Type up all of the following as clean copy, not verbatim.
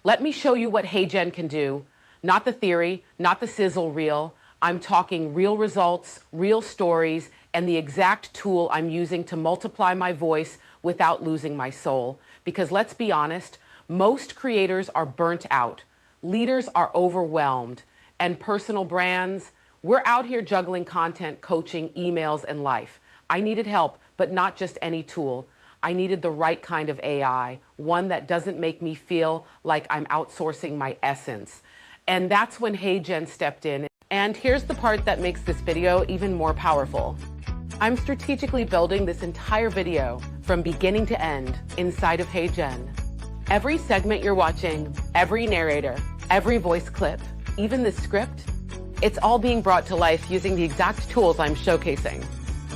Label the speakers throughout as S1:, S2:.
S1: Let me show you what HeyGen can do. Not the theory, not the sizzle reel. I'm talking real results, real stories, and the exact tool I'm using to multiply my voice without losing my soul. Because let's be honest, most creators are burnt out. Leaders are overwhelmed. And personal brands, we're out here juggling content, coaching, emails, and life. I needed help, but not just any tool. I needed the right kind of AI, one that doesn't make me feel like I'm outsourcing my essence. And that's when HeyGen stepped in. And here's the part that makes this video even more powerful. I'm strategically building this entire video from beginning to end inside of HeyGen. Every segment you're watching, every narrator, every voice clip, even the script, it's all being brought to life using the exact tools I'm showcasing.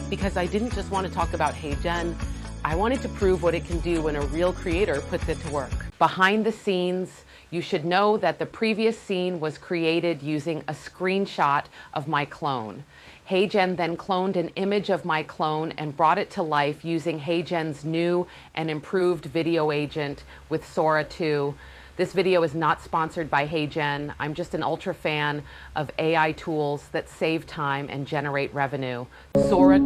S1: Because I didn't just want to talk about HeyGen, I wanted to prove what it can do when a real creator puts it to work. Behind the scenes, you should know that the previous scene was created using a screenshot of my clone. HeyGen then cloned an image of my clone and brought it to life using HeyGen's new and improved video agent with Sora 2. This video is not sponsored by HeyGen. I'm just an ultra fan of AI tools that save time and generate revenue. Sora 2,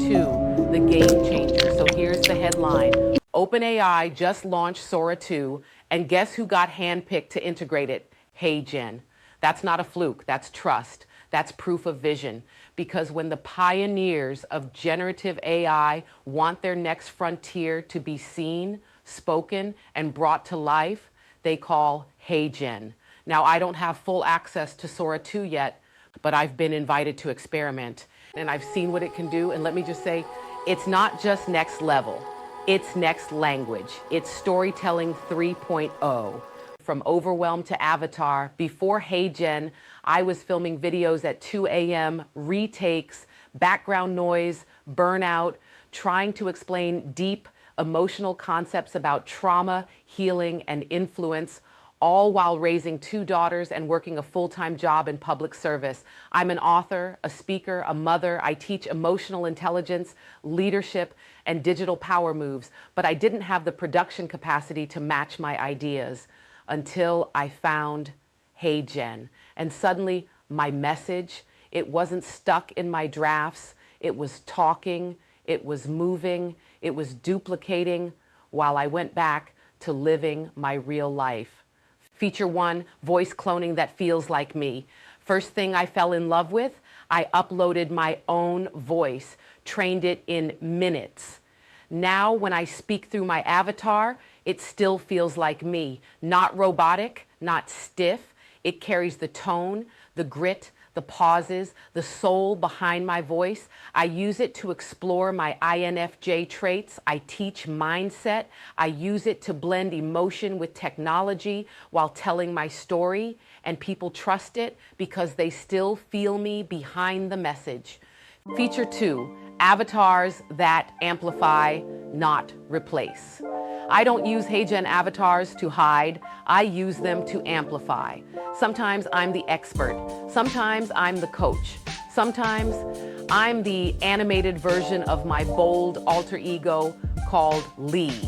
S1: the game changer. So here's the headline. OpenAI just launched Sora 2, and guess who got handpicked to integrate it? HeyGen. That's not a fluke, that's trust. That's proof of vision. Because when the pioneers of generative AI want their next frontier to be seen, spoken, and brought to life, they call HeyGen. Now, I don't have full access to Sora 2 yet, but I've been invited to experiment, and I've seen what it can do. And let me just say, it's not just next level, it's next language. It's storytelling 3.0. From overwhelm to avatar. Before HeyGen, I was filming videos at 2 a.m., retakes, background noise, burnout, trying to explain deep emotional concepts about trauma, healing, and influence, all while raising 2 daughters and working a full-time job in public service. I'm an author, a speaker, a mother. I teach emotional intelligence, leadership, and digital power moves, but I didn't have the production capacity to match my ideas until I found HeyGen. And suddenly, my message, it wasn't stuck in my drafts. It was talking, it was moving, it was duplicating while I went back to living my real life. Feature 1, voice cloning that feels like me. First thing I fell in love with, I uploaded my own voice, trained it in minutes. Now, when I speak through my avatar, it still feels like me. Not robotic, not stiff. It carries the tone, the grit, the pauses, the soul behind my voice. I use it to explore my INFJ traits. I teach mindset. I use it to blend emotion with technology while telling my story, and people trust it because they still feel me behind the message. Feature 2, avatars that amplify, not replace. I don't use HeyGen avatars to hide. I use them to amplify. Sometimes I'm the expert. Sometimes I'm the coach. Sometimes I'm the animated version of my bold alter ego called Lee.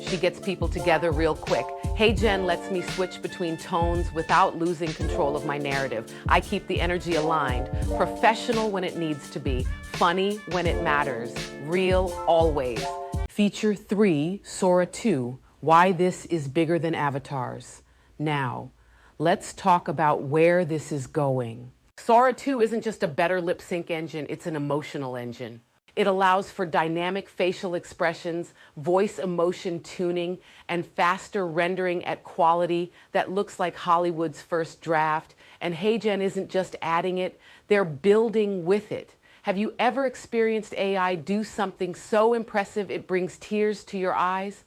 S1: She gets people together real quick. HeyGen lets me switch between tones without losing control of my narrative. I keep the energy aligned, professional when it needs to be, funny when it matters, real always. Feature 3, Sora 2, why this is bigger than avatars. Now, let's talk about where this is going. Sora 2 isn't just a better lip sync engine, it's an emotional engine. It allows for dynamic facial expressions, voice emotion tuning, and faster rendering at quality that looks like Hollywood's first draft. And HeyGen isn't just adding it, they're building with it. Have you ever experienced AI do something so impressive it brings tears to your eyes?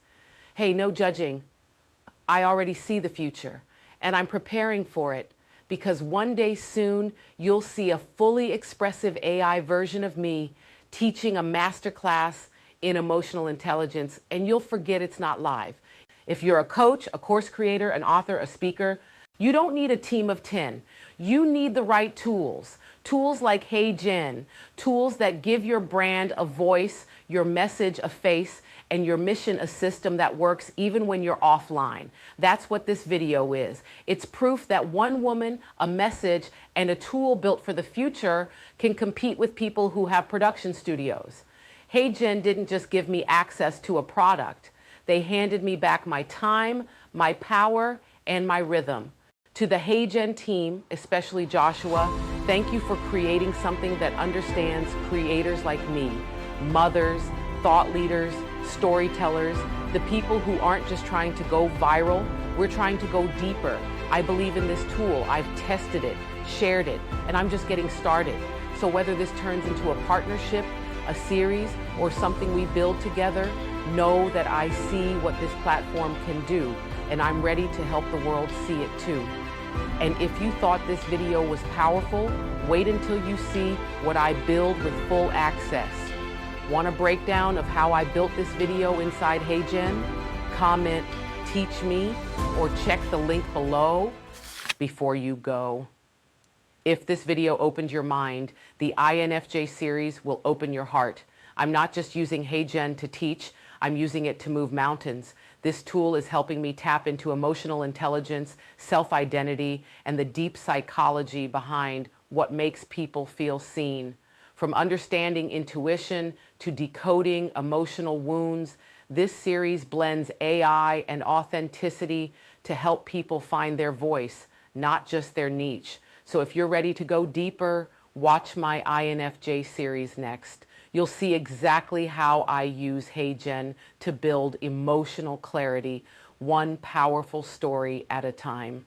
S1: Hey, no judging. I already see the future, and I'm preparing for it because one day soon you'll see a fully expressive AI version of me teaching a masterclass in emotional intelligence, and you'll forget it's not live. If you're a coach, a course creator, an author, a speaker, you don't need a team of 10. You need the right tools. Tools like HeyGen, tools that give your brand a voice, your message a face, and your mission a system that works even when you're offline. That's what this video is. It's proof that one woman, a message, and a tool built for the future can compete with people who have production studios. HeyGen didn't just give me access to a product. They handed me back my time, my power, and my rhythm. To the HeyGen team, especially Joshua, thank you for creating something that understands creators like me, mothers, thought leaders, storytellers, the people who aren't just trying to go viral, we're trying to go deeper. I believe in this tool. I've tested it, shared it, and I'm just getting started. So whether this turns into a partnership, a series, or something we build together, know that I see what this platform can do, and I'm ready to help the world see it too. And if you thought this video was powerful, wait until you see what I build with full access. Want a breakdown of how I built this video inside HeyGen? Comment, teach me, or check the link below before you go. If this video opened your mind, the INFJ series will open your heart. I'm not just using HeyGen to teach, I'm using it to move mountains. This tool is helping me tap into emotional intelligence, self-identity, and the deep psychology behind what makes people feel seen. From understanding intuition to decoding emotional wounds, this series blends AI and authenticity to help people find their voice, not just their niche. So if you're ready to go deeper, watch my INFJ series next. You'll see exactly how I use HeyGen to build emotional clarity, one powerful story at a time.